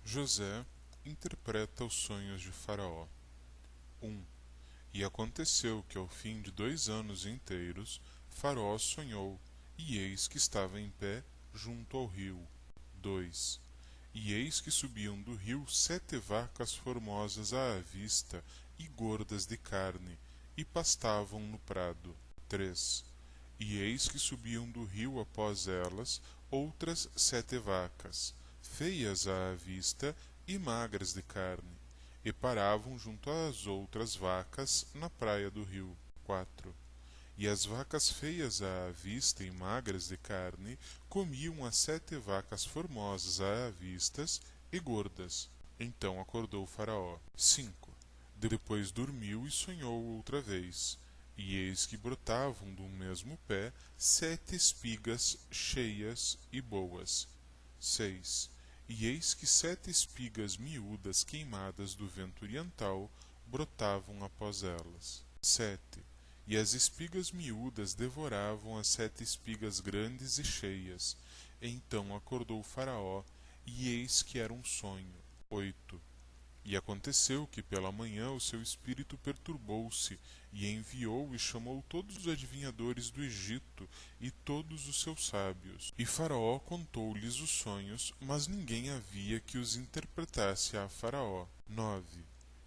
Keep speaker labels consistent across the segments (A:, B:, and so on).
A: José interpreta os sonhos de Faraó. 1. E aconteceu que ao fim de 2 anos inteiros, Faraó sonhou, e eis que estava em pé junto ao rio. 2. E eis que subiam do rio 7 vacas formosas à vista e gordas de carne, e pastavam no prado. 3. E eis que subiam do rio após elas outras 7 vacas, feias à vista e magras de carne, e paravam junto às outras vacas na praia do rio. 4. E as vacas feias à vista e magras de carne comiam as 7 vacas formosas à vistas e gordas. Então acordou Faraó. 5. Depois dormiu e sonhou outra vez. E eis que brotavam do mesmo pé 7 espigas cheias e boas. 6. E eis que 7 espigas miúdas queimadas do vento oriental brotavam após elas. 7. E as espigas miúdas devoravam as 7 espigas grandes e cheias. Então acordou Faraó, e eis que era um sonho. 8. E aconteceu que pela manhã o seu espírito perturbou-se, e enviou e chamou todos os adivinhadores do Egito e todos os seus sábios. E Faraó contou-lhes os sonhos, mas ninguém havia que os interpretasse a Faraó. 9.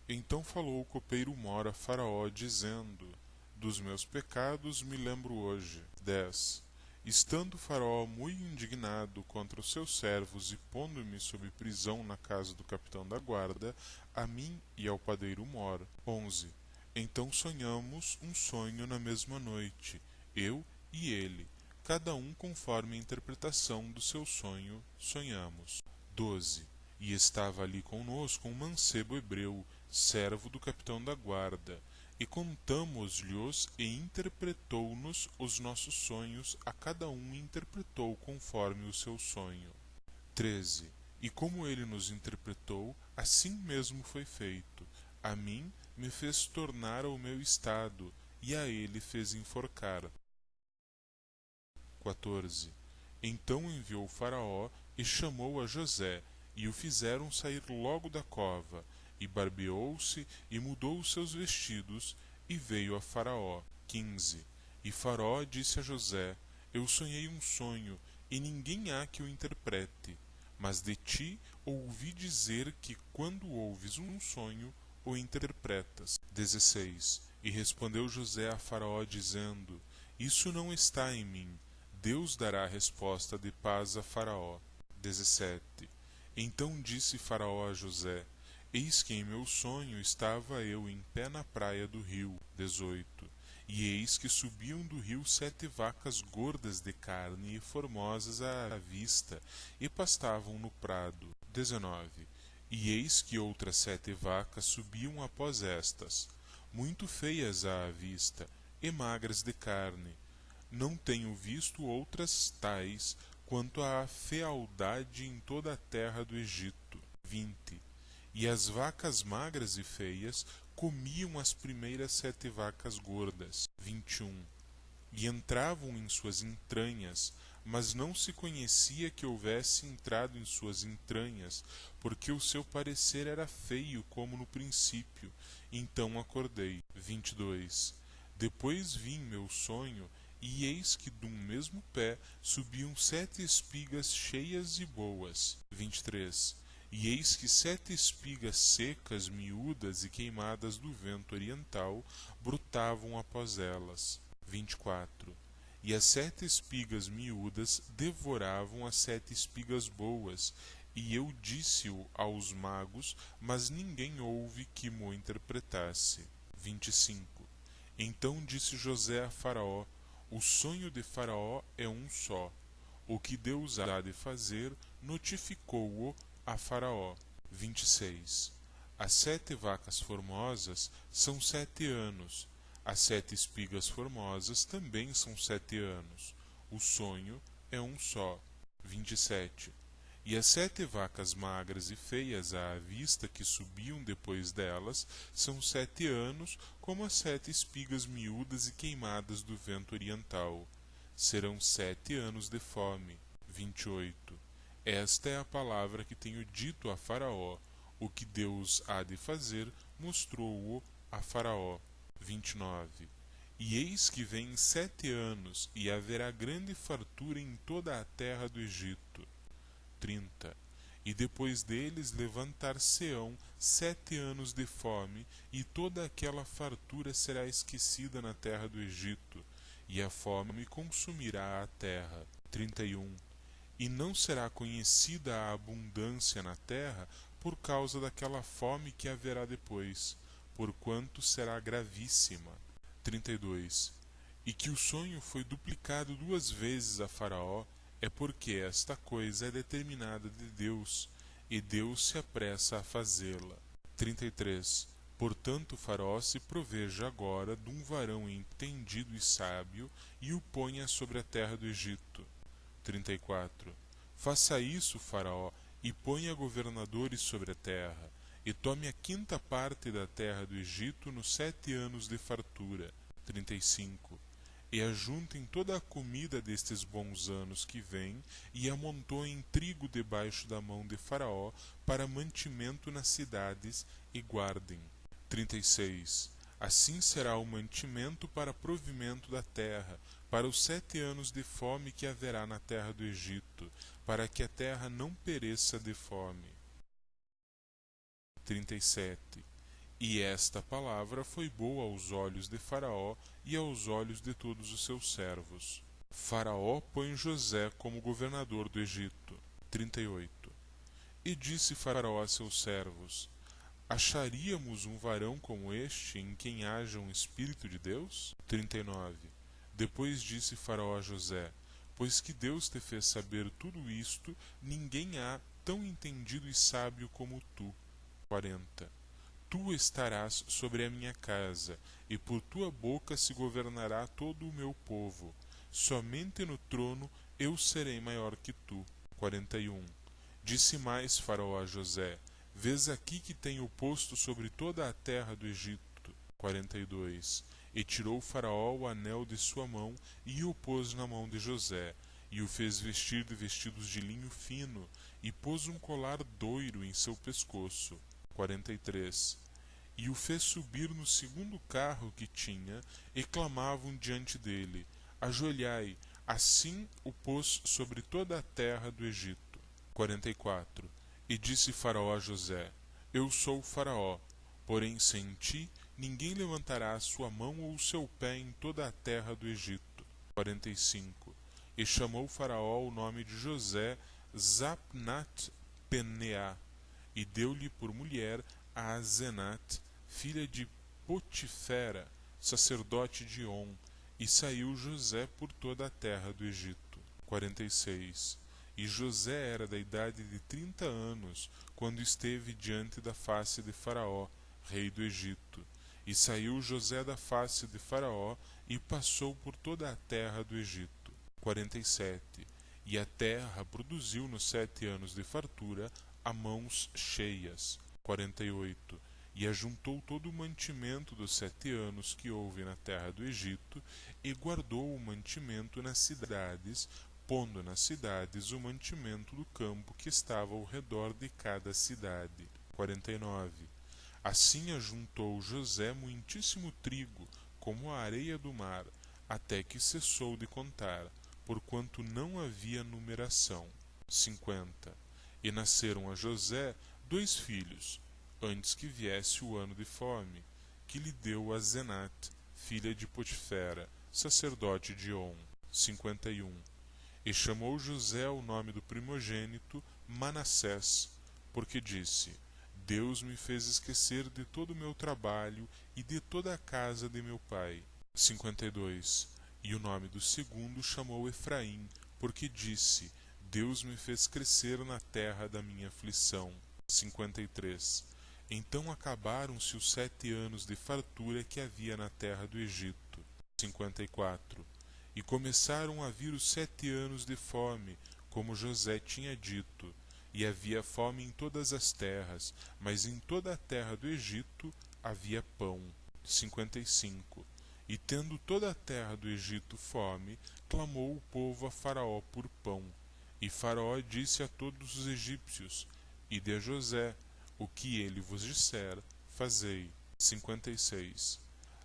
A: Então falou o copeiro Mor a Faraó, dizendo: Dos meus pecados me lembro hoje. 10. Estando Faraó muito indignado contra os seus servos e pondo-me sob prisão na casa do capitão da guarda, a mim e ao padeiro Mor. 11. Então sonhamos um sonho na mesma noite, eu e ele, cada um conforme a interpretação do seu sonho sonhamos. 12. E estava ali conosco um mancebo hebreu, servo do capitão da guarda, e contamos-lhos e interpretou-nos os nossos sonhos, a cada um interpretou conforme o seu sonho. 13. E como ele nos interpretou, assim mesmo foi feito. A mim me fez tornar ao meu estado, e a ele fez enforcar. 14. Então enviou Faraó e chamou a José, e o fizeram sair logo da cova, e barbeou-se e mudou os seus vestidos, e veio a Faraó. 15. E Faraó disse a José: Eu sonhei um sonho, e ninguém há que o interprete. Mas de ti ouvi dizer que, quando ouves um sonho, o interpretas. 16. E respondeu José a Faraó, dizendo: Isso não está em mim. Deus dará a resposta de paz a Faraó. 17. Então disse Faraó a José: Eis que em meu sonho estava eu em pé na praia do rio. 18. E eis que subiam do rio 7 vacas gordas de carne e formosas à vista, e pastavam no prado. 19. E eis que outras 7 vacas subiam após estas, muito feias à vista, e magras de carne. Não tenho visto outras tais quanto à fealdade em toda a terra do Egito. 20. E as vacas magras e feias comiam as primeiras 7 vacas gordas. 21. E entravam em suas entranhas, mas não se conhecia que houvesse entrado em suas entranhas, porque o seu parecer era feio como no princípio. Então acordei. 22. Depois vi em meu sonho, e eis que de um mesmo pé subiam 7 espigas cheias e boas. 23. E eis que 7 espigas secas, miúdas e queimadas do vento oriental brotavam após elas. 24. E as 7 espigas miúdas devoravam as 7 espigas boas, e eu disse-o aos magos, mas ninguém houve que mo interpretasse. 25. Então disse José a Faraó: O sonho de Faraó é um só. O que Deus há de fazer, notificou-o a Faraó. 26. As 7 vacas formosas são 7 anos. As 7 espigas formosas também são 7 anos. O sonho é um só. 27. E as 7 vacas magras e feias à vista que subiam depois delas são 7 anos, como as 7 espigas miúdas e queimadas do vento oriental. Serão 7 anos de fome. 28. Esta é a palavra que tenho dito a Faraó. O que Deus há de fazer, mostrou-o a Faraó. 29. E eis que vêm 7 anos, e haverá grande fartura em toda a terra do Egito. 30. E depois deles levantar-se-ão 7 anos de fome, e toda aquela fartura será esquecida na terra do Egito, e a fome consumirá a terra. 31. E não será conhecida a abundância na terra por causa daquela fome que haverá depois, porquanto será gravíssima. 32. E que o sonho foi duplicado 2 vezes a Faraó, é porque esta coisa é determinada de Deus, e Deus se apressa a fazê-la. 33. Portanto, Faraó se proveja agora de um varão entendido e sábio, e o ponha sobre a terra do Egito. 34. Faça isso, Faraó, e ponha governadores sobre a terra, e tome a 5ª parte da terra do Egito nos 7 anos de fartura. 35. E ajuntem toda a comida destes bons anos que vêm, e amontoem trigo debaixo da mão de Faraó para mantimento nas cidades, e guardem. 36. Assim será o mantimento para provimento da terra, para os 7 anos de fome que haverá na terra do Egito, para que a terra não pereça de fome. 37. E esta palavra foi boa aos olhos de Faraó e aos olhos de todos os seus servos. Faraó põe José como governador do Egito. 38. E disse Faraó a seus servos: Acharíamos um varão como este, em quem haja um Espírito de Deus? 39. Depois disse Faraó a José: Pois que Deus te fez saber tudo isto, ninguém há tão entendido e sábio como tu. 40. Tu estarás sobre a minha casa, e por tua boca se governará todo o meu povo. Somente no trono eu serei maior que tu. 41. Disse mais Faraó a José: Vês aqui que tenho posto sobre toda a terra do Egito. 42. E tirou Faraó o anel de sua mão, e o pôs na mão de José, e o fez vestir de vestidos de linho fino, e pôs um colar doiro em seu pescoço. 43. E o fez subir no 2º carro que tinha, e clamavam diante dele: Ajoelhai. Assim o pôs sobre toda a terra do Egito. 44. E disse Faraó a José: Eu sou Faraó, porém sem ti ninguém levantará a sua mão ou o seu pé em toda a terra do Egito. 45. E chamou Faraó o nome de José Zapnat-Peneá, e deu-lhe por mulher a Asenat, filha de Potifera, sacerdote de On, e saiu José por toda a terra do Egito. 46. E José era da idade de 30 anos, quando esteve diante da face de Faraó, rei do Egito. E saiu José da face de Faraó, e passou por toda a terra do Egito. 47. E a terra produziu nos 7 anos de fartura a mãos cheias. 48. E ajuntou todo o mantimento dos 7 anos que houve na terra do Egito, e guardou o mantimento nas cidades, pondo nas cidades o mantimento do campo que estava ao redor de cada cidade. 49. Assim ajuntou José muitíssimo trigo, como a areia do mar, até que cessou de contar, porquanto não havia numeração. 50. E nasceram a José 2 filhos, antes que viesse o ano de fome, que lhe deu a Zenat, filha de Potifera, sacerdote de On. 51. E chamou José o nome do primogênito Manassés, porque disse: Deus me fez esquecer de todo o meu trabalho e de toda a casa de meu pai. 52. E o nome do segundo chamou Efraim, porque disse: Deus me fez crescer na terra da minha aflição. 53. Então acabaram-se os 7 anos de fartura que havia na terra do Egito. 54. E começaram a vir os 7 anos de fome, como José tinha dito, e havia fome em todas as terras, mas em toda a terra do Egito havia pão. 55. E tendo toda a terra do Egito fome, clamou o povo a Faraó por pão. E Faraó disse a todos os egípcios: Ide a José, o que ele vos disser, fazei. 56.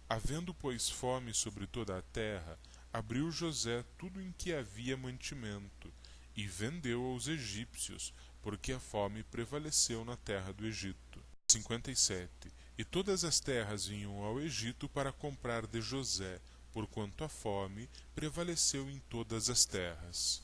A: Havendo, pois, fome sobre toda a terra, abriu José tudo em que havia mantimento, e vendeu aos egípcios, porque a fome prevaleceu na terra do Egito. 57. E todas as terras vinham ao Egito para comprar de José, porquanto a fome prevaleceu em todas as terras.